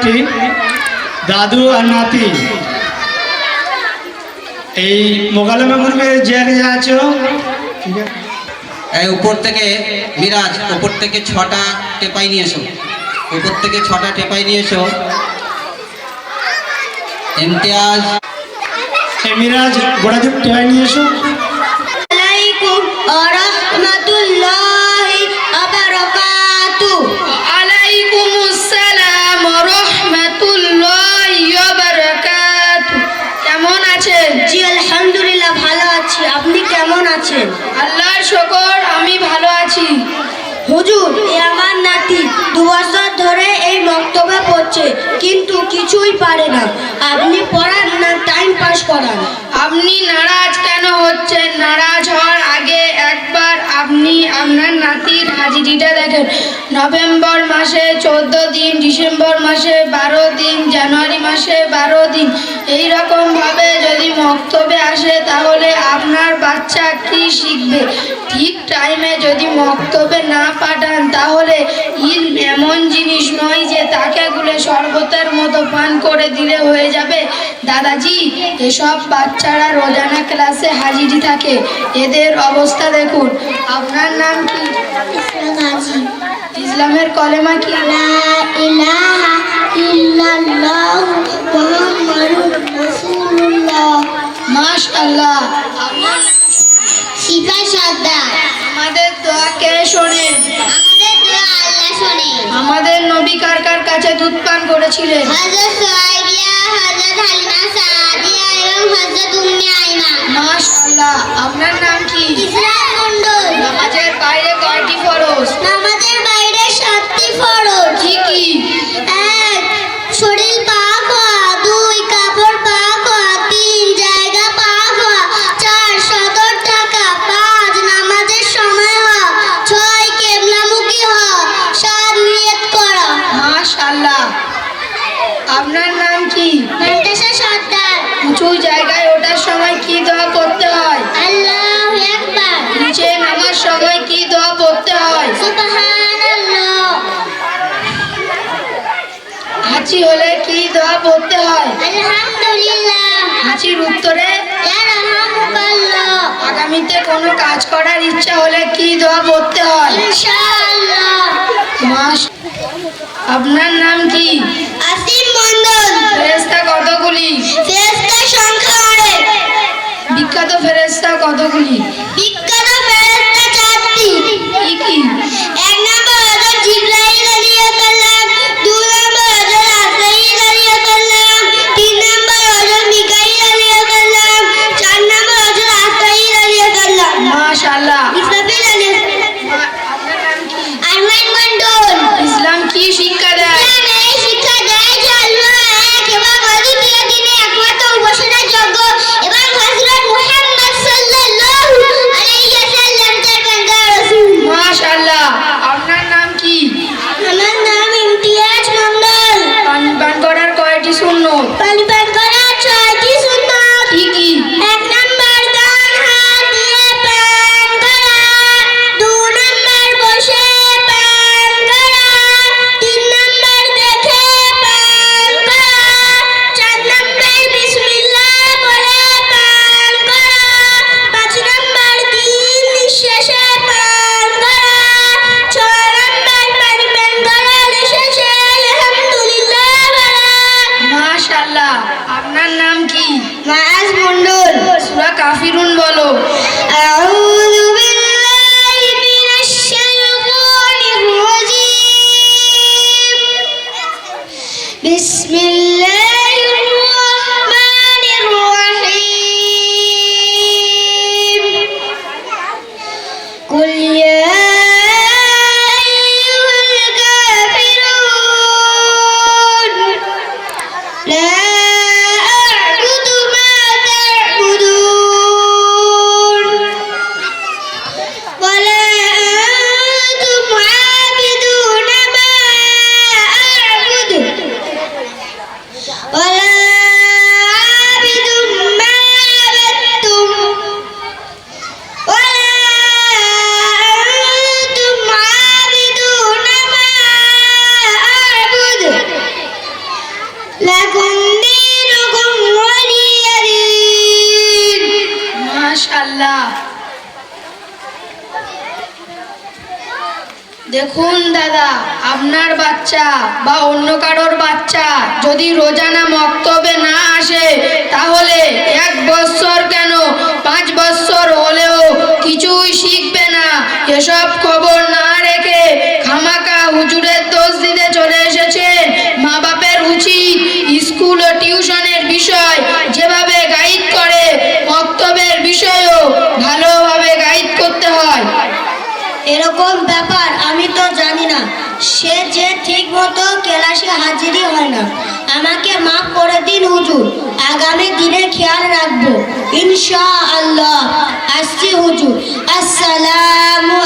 নাতি, দাদু আর নাতি। এই মোকালেমা গ্রুপে যে আছো, ঠিক আছে, এই উপর থেকে মিরাজ, উপর থেকে 6টা টেপাই নিয়ে এসো, উপর থেকে 6টা টেপাই নিয়ে এসো। ইমতিয়াজ, মিরাজ গোড়া থেকে টেপাই নিয়ে এসো। আলাইকুম ওয়া রাহমাতুল্লাহি ওয়া বারাকাতুহু। আলাইকুমুস সালাম ওয়া রাহমাতুল্লাহি ওয়া বারাকাতুহু। কেমন আছেন? জি আলহামদুলিল্লাহ ভালো আছি, আপনি কেমন আছেন? আল্লাহর শুকর, আমি ভালো আছি। হুজুর, এ আমার নাতি 2 বছর ধরে এই মক্তবে পড়ছে, কিন্তু কিছুই পারে না। আপনি পড়ান না টাইম পাস করান? আপনি নারাজ কেন হচ্ছেন? নারাজ হওয়ার আগে একবার আপনি আপনার নাতির হাজিরিটা দেখেন। নভেম্বর মাসে 14 দিন, ডিসেম্বর মাসে 12 দিন, জানুয়ারি মাসে 12 দিন। এই রকম ভাবে যদি মক্তবে আসে তাহলে আপনার বাচ্চা কি শিখবে? ঠিক টাইমে যদি মক্তবে না পাঠান তাহলে ইলম এমন জিনিস নয় যে তাকে গুলে শরবতের মতো পান করে দিলে হয়ে যাবে। দাদাজি, এসব বাচ্চারা রোজানা ক্লাসে হাজিরি থাকে, এদের অবস্থা দেখুন। আপনার নাম কি? ইসলামের কলেমা কি? লা ইলাহা ইল্লাল্লাহ মুহাম্মাদুর রাসূলুল্লাহ। মাশাআল্লাহ। আপনার সিফা সর্দার। আমাদের দোয়া কে শোনেন? আমাদের দোয়া আল্লাহ শোনে। আমাদের নবী কার কার কাছে দুধ পান করেছিলেন? হযরত সুহাইবিয়া, হযরত হালিমা সাদিয়া এবং হযরত উম্মে আইমান। মাশাআল্লাহ। আপনার নাম কি? ইসলাম মণ্ডল। নামাজের বাইরে কয়টি ফরজ? নামাজের বাইরে 7টি ফরজ। কি কি? 1 শরীর পাক হওয়া, 2 কাপড় পাক হওয়া, 3 জায়গা পাক হওয়া, 4 সদর টাকা, 5 নামাজের সময় হওয়া, 6 কিবলামুখী হওয়া, 7 নিয়ত করা। মাশাআল্লাহ। আপনার নাম কি? মুনতাসা সর্দার। উঁচু জায়গায় ওঠার সময় কি দোয়া পড়তে হয়? আল্লাহু আকবার। নিচে নামার সময় কি দোয়া পড়তে হয়? সুবহানাল্লাহ। হাঁচি হলে কি দোয়া পড়তে হয়? আলহামদুলিল্লাহ। হাঁচির উত্তরে ইয়ারহামুকাল্লাহ। আগামীতে কোনো কাজ করার ইচ্ছা হলে কি দোয়া পড়তে হয়? ইনশাআল্লাহ। আপনার নাম কি? আসিম মণ্ডল। ফেরেশতা কতগুলি? ফেরেশতা সংখ্যা অনেক। বিখ্যাত ফেরেশতা কতগুলি? বিখ্যাত ফেরেশতা 4টি। কি কি? 1 নম্বর হযরত জিবরাইল আলাইহিস সালাম, 2 নম্বর হযরত আসরাইল আলাইহিস সালাম, 3 নম্বর হযরত মিকাইল আলাইহিস সালাম, 4 নম্বর হযরত আসরাইল আলাইহিস সালাম। মাশাআল্লাহ। ইসরাফিল আলাইহিস। আপনার নাম কি? আরমান মণ্ডল। ইসলাম কি শিক্ষা দেয়? ইসলাম এই শিক্ষা দেয় যে আল্লাহ এক এবং অদ্বিতীয়, তিনি একমাত্র উপাসনার যোগ্য এবং হযরত মুহাম্মদ সাল্লাল্লাহু আলাইহি ওয়াসাল্লাম তার বান্দা রাসূল। মাশাআল্লাহ। আপনার নাম কি? আমার নাম ইমতিয়াজ মণ্ডল। পান করার কয়টি সুন্নত? পানি পান করার 6টি সুন্নাত। কি কি? 1 নম্বর ডান হাত দিয়ে পান করা, 2 নম্বর বসে পান করা, 3 নম্বর দেখে পান করা, 4 নম্বর বিসমিল্লাহ বলে পান করা, 5 নম্বর 3 নিঃশ্বাসে পান করা, 6 নম্বর পানি পান করার শেষে আলহামদুলিল্লাহ বলা। মাশাআল্লাহ। আপনার নাম কি? মায়াজ মণ্ডল। সূরা কাফিরুন বলো। أعوذ بالله من الشيطان الرجيم. بسم الله الرحمن الرحيم. قل يا أيها الكافرون لا أعبد ما تعبدون ولا أنتم عابدون ما أعبد দেখুন দাদা, আপনার বাচ্চা বা অন্য কারোর বাচ্চা যদি রোজানা মক্তবে না আসে তাহলে 1 বৎসর কেন 5 বৎসর হলেও কিছুই শিখবে না। এসব খবর না রেখে খামাকা হুজুরের দোষ দিতে চলে এসেছেন। মা বাপের উচিত স্কুল ও টিউশনের বিষয় যেভাবে গাইড করে মক্তবের বিষয়ও ভালোভাবে গাইড করতে হয়। এরকম ব্যাপার আমি তো জানি না। সে যে ঠিক মতো ক্লাসে হাজিরি হয় না। আমাকে মাফ করে দিন হুজুর, আগামী দিনে খেয়াল রাখবো ইনশাআল্লাহ। আসছি হুজুর, আসসালামু